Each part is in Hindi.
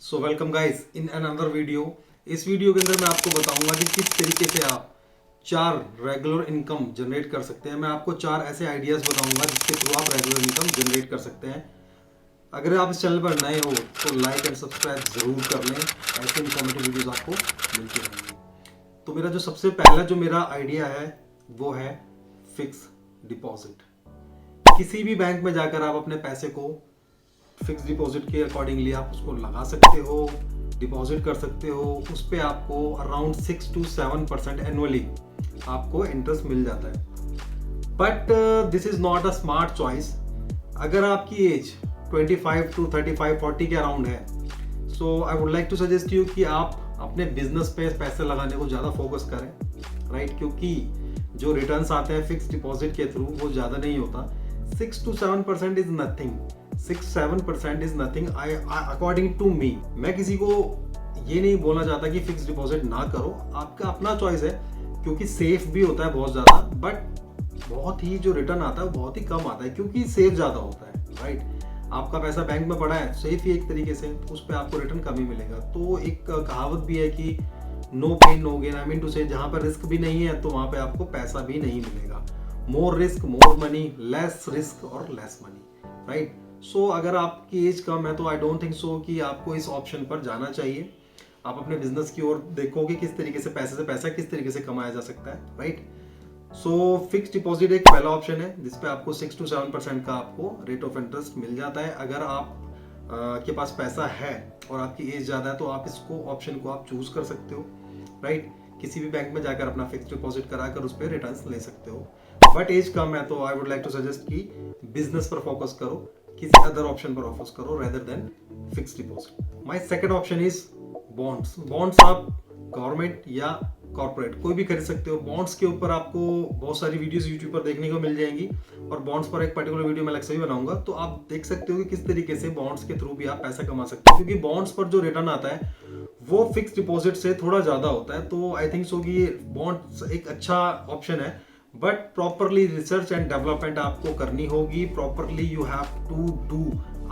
So welcome guys in another video. इस वीडियो के अंदर मैं आपको बताऊंगा कि किस तरीके से आप 4 रेगुलर इनकम जनरेट कर सकते हैं। मैं आपको 4 ऐसे आइडियाज़ बताऊंगा जिसके थ्रू आप रेगुलर इनकम जनरेट कर सकते हैं। अगर आप इस चैनल पर नए हो तो लाइक एंड सब्सक्राइब ज़रूर कर लें, ऐसे इन्फॉर्मेटिव वीडियोज़ आपको मिलती रहेंगी। तो मेरा जो सबसे पहला जो मेरा आइडिया है वो है फिक्स डिपॉजिट। किसी भी बैंक में जाकर आप अपने पैसे को फिक्स डिपॉजिट के अकॉर्डिंगली आप उसको लगा सकते हो, डिपॉजिट कर सकते हो। उस पर आपको अराउंड 6 to 7% एनुअली आपको इंटरेस्ट मिल जाता है। But this is not a smart choice. अगर आपकी एज 25 to 35 40 के अराउंड है, so I would like to suggest you कि आप अपने बिजनेस पे पैसे लगाने को ज़्यादा फोकस करें, राइट? क्योंकि जो रिटर्न्स आते हैं फिक्स डिपॉजिट के थ्रू वो ज़्यादा नहीं होता। 6 to 7% is nothing. 6-7% is nothing according to me. मैं किसी को ये नहीं बोलना चाहता कि फिक्स डिपॉजिट ना करो, आपका अपना चॉइस है, क्योंकि सेफ भी होता है बहुत ज़्यादा, बट बहुत ही जो रिटर्न आता है वो बहुत ही कम आता है क्योंकि सेफ ज़्यादा होता है, राइट? आपका पैसा बैंक में पड़ा है, सेफ ही एक तरीके से, उस पर आपको रिटर्न कम ही मिलेगा। तो एक कहावत भी है कि no pain no gain. I mean to say जहाँ पर रिस्क भी नहीं है तो वहाँ पे आपको पैसा भी नहीं मिलेगा। More risk more money, less risk और लेस मनी, राइट? सो अगर आपकी एज कम है तो आई डोंट थिंक सो कि आपको इस ऑप्शन पर जाना चाहिए। आप अपने बिजनेस की ओर देखोगे किस तरीके से पैसा किस तरीके से कमाया जा सकता है, राइट? सो फिक्स डिपॉजिट एक पहला ऑप्शन है जिसपे आपको 6 to 7% का आपको रेट ऑफ इंटरेस्ट मिल जाता है। अगर आप के पास पैसा है और आपकी एज ज़्यादा है तो आप इसको ऑप्शन को आप चूज कर सकते हो, राइट? किसी भी बैंक में जाकर अपना फिक्स डिपॉजिट कराकर उस पर रिटर्न्स ले सकते हो। बट एज कम है तो I would like to suggest कि बिजनेस पर फोकस करो, किसी अदर ऑप्शन पर फोकस करो rather than fix deposit. My second option is bonds. Bonds आप गवर्नमेंट या कॉर्पोरेट कोई भी खरीद सकते हो। बॉन्ड्स के ऊपर आपको बहुत सारी वीडियोस यूट्यूब पर देखने को मिल जाएंगी और बॉन्ड्स पर एक पर्टिकुलर वीडियो मैं अलग से भी बनाऊंगा, तो आप देख सकते हो कि किस तरीके से बॉन्ड्स के थ्रू भी आप पैसा कमा सकते हो, क्योंकि बॉन्ड्स पर जो रिटर्न आता है वो फिक्स डिपॉजिट से थोड़ा ज्यादा होता है। तो आई थिंक सो कि बॉन्ड्स एक अच्छा ऑप्शन है, but properly research and development आपको करनी होगी। Properly you have to do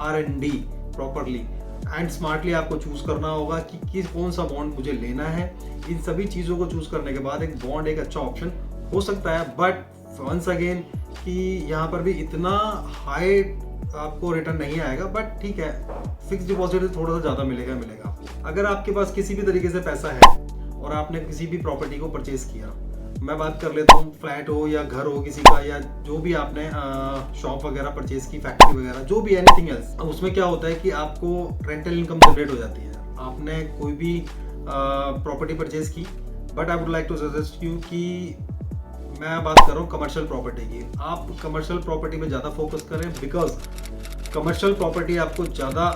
R&D properly and smartly आपको चूज करना होगा कि किस कौन सा बॉन्ड मुझे लेना है। इन सभी चीजों को चूज करने के बाद एक बॉन्ड एक अच्छा ऑप्शन हो सकता है, बट वंस अगेन कि यहाँ पर भी इतना हाई आपको रिटर्न नहीं आएगा, बट ठीक है, फिक्स डिपॉजिट थोड़ा सा ज्यादा मिलेगा आपको। अगर आपके पास किसी भी तरीके से पैसा है और आपने किसी भी प्रॉपर्टी को परचेज किया, मैं बात कर लेता हूँ फ्लैट हो या घर हो किसी का, या जो भी आपने शॉप वगैरह परचेज की, फैक्ट्री वगैरह, जो भी एनीथिंग एल्स, उसमें क्या होता है कि आपको रेंटल इनकम जनरेट हो जाती है। आपने कोई भी प्रॉपर्टी परचेज की, but I would like to suggest you कि मैं बात कर रहा हूँ कमर्शियल प्रॉपर्टी की। आप कमर्शियल प्रॉपर्टी पे ज़्यादा फोकस करें, बिकॉज कमर्शियल प्रॉपर्टी आपको ज़्यादा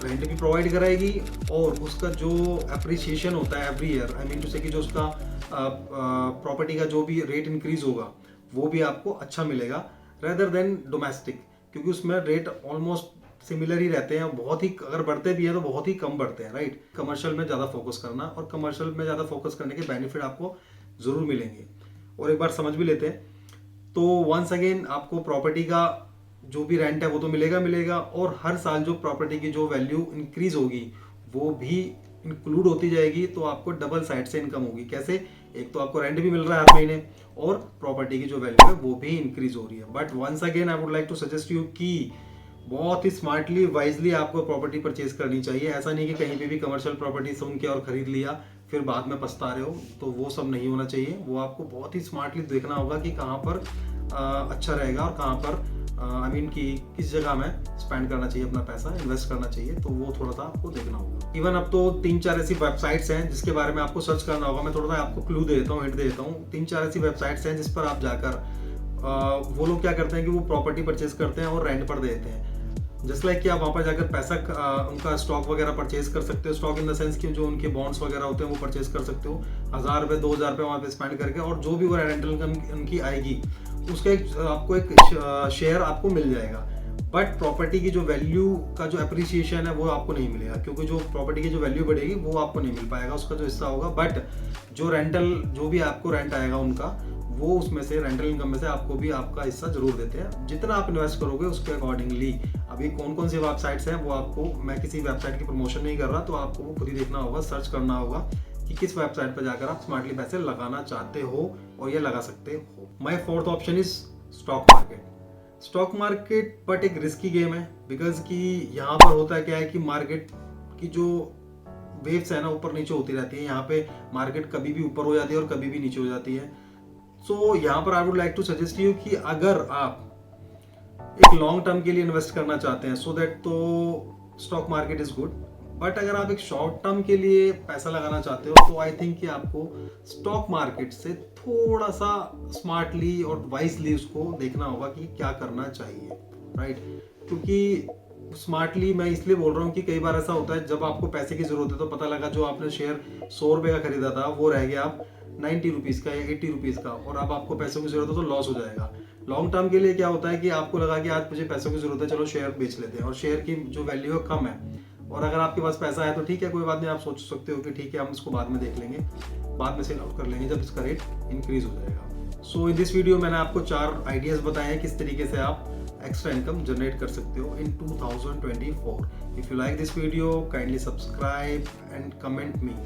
रेंट भी प्रोवाइड कराएगी और उसका जो अप्रिसिएशन होता है every year, I mean to say कि जो उसका प्रॉपर्टी का जो भी रेट इंक्रीज होगा वो भी आपको अच्छा मिलेगा रेदर देन डोमेस्टिक, क्योंकि उसमें रेट ऑलमोस्ट सिमिलर ही रहते हैं। बहुत ही अगर बढ़ते भी हैं तो बहुत ही कम बढ़ते हैं, राइट? कमर्शियल में ज़्यादा फोकस करना, और कमर्शियल में ज़्यादा फोकस करने के बेनिफिट आपको ज़रूर मिलेंगे। और एक बार समझ भी लेते हैं तो वंस अगेन आपको प्रॉपर्टी का जो भी रेंट है वो तो मिलेगा, और हर साल जो प्रॉपर्टी की जो वैल्यू इंक्रीज होगी वो भी इंक्लूड होती जाएगी, तो आपको डबल साइड से इनकम होगी। कैसे? एक तो आपको रेंट भी मिल रहा है हर महीने और प्रॉपर्टी की जो वैल्यू है वो भी इंक्रीज हो रही है। But once again I would like to suggest you कि बहुत ही स्मार्टली वाइजली आपको प्रॉपर्टी परचेज करनी चाहिए। ऐसा नहीं कि कहीं पे भी कमर्शियल प्रॉपर्टी सुन के और खरीद लिया फिर बाद में पछता रहे हो, तो वो सब नहीं होना चाहिए। वो आपको बहुत ही स्मार्टली देखना होगा कि कहाँ पर अच्छा रहेगा और कहाँ पर आई मीन कि किस जगह में स्पेंड करना चाहिए अपना पैसा, इन्वेस्ट करना चाहिए, तो वो थोड़ा सा आपको देखना होगा। इवन अब तो 3-4 ऐसी वेबसाइट्स हैं जिसके बारे में आपको सर्च करना होगा। मैं थोड़ा सा आपको क्लू दे देता हूँ, हिंट दे देता हूँ। 3-4 ऐसी वेबसाइट्स हैं जिस पर आप जाकर वो लोग क्या करते हैं कि वो प्रॉपर्टी परचेज करते हैं और रेंट पर दे देते हैं। जस्ट लाइक कि आप वहाँ पर जाकर पैसा उनका स्टॉक वगैरह परचेज कर सकते हो। स्टॉक इन द सेंस कि जो उनके बॉन्ड्स वगैरह होते हैं वो परचेज कर सकते हो 1000 रुपये 2000 रुपये वहाँ पे स्पेंड करके, और जो भी वो रेंटल इनकम उनकी आएगी उसका आपको एक शेयर आपको मिल जाएगा। बट प्रॉपर्टी की जो वैल्यू का जो अप्रिसिएशन है वो आपको नहीं मिलेगा, क्योंकि जो प्रॉपर्टी की जो वैल्यू बढ़ेगी वो आपको नहीं मिल पाएगा, उसका जो हिस्सा होगा। बट जो रेंटल जो भी आपको रेंट आएगा उनका, वो उसमें से रेंटल इनकम में से आपको भी आपका हिस्सा जरूर देते हैं। जितना आप इन्वेस्ट करोगे उसके अकॉर्डिंगली अभी कौन कौन सी वेबसाइट्स हैं वो आपको, मैं किसी वेबसाइट की प्रमोशन नहीं कर रहा, तो आपको वो खुद ही देखना होगा, सर्च करना होगा कि किस वेबसाइट पर जाकर आप स्मार्टली पैसे लगाना चाहते हो और ये लगा सकते हो। My fourth option is stock market. Stock market but एक रिस्की गेम है, बिकॉज कि यहाँ पर होता है क्या है कि मार्केट की जो वेव्स है ना ऊपर नीचे होती रहती है। यहाँ पे मार्केट कभी भी ऊपर हो जाती है और कभी भी नीचे हो जाती है। सो यहाँ पर I would like to suggest you कि अगर आप एक लॉन्ग टर्म के लिए इन्वेस्ट करना चाहते हैं सो दैट तो stock market is good, but अगर आप एक शॉर्ट टर्म के लिए पैसा लगाना चाहते हो तो आई थिंक कि आपको स्टॉक मार्केट से थोड़ा सा स्मार्टली और वाइजली उसको देखना होगा कि क्या करना चाहिए, राइट। क्योंकि स्मार्टली मैं इसलिए बोल रहा हूँ कि कई बार ऐसा होता है जब आपको पैसे की जरूरत है तो पता लगा जो आपने शेयर 100 रुपये का खरीदा था वो रह गया आप 90 रुपीज़ का या 80 रुपीज़ का, और अब आपको पैसों की जरूरत है तो लॉस हो जाएगा। लॉन्ग टर्म के लिए क्या होता है कि आपको लगा कि आज मुझे पैसों की जरूरत है, चलो शेयर बेच लेते हैं, और शेयर की जो वैल्यू है कम है, और अगर आपके पास पैसा है तो ठीक है, कोई बात नहीं, आप सोच सकते हो कि ठीक है हम इसको बाद में देख लेंगे, बाद में सेल आउट कर लेंगे जब इसका रेट इंक्रीज हो जाएगा। सो इन दिस वीडियो मैंने आपको 4 आइडियाज बताए हैं किस तरीके से आप एक्स्ट्रा इनकम जनरेट कर सकते हो इन 2024। If you like this video kindly subscribe and comment me.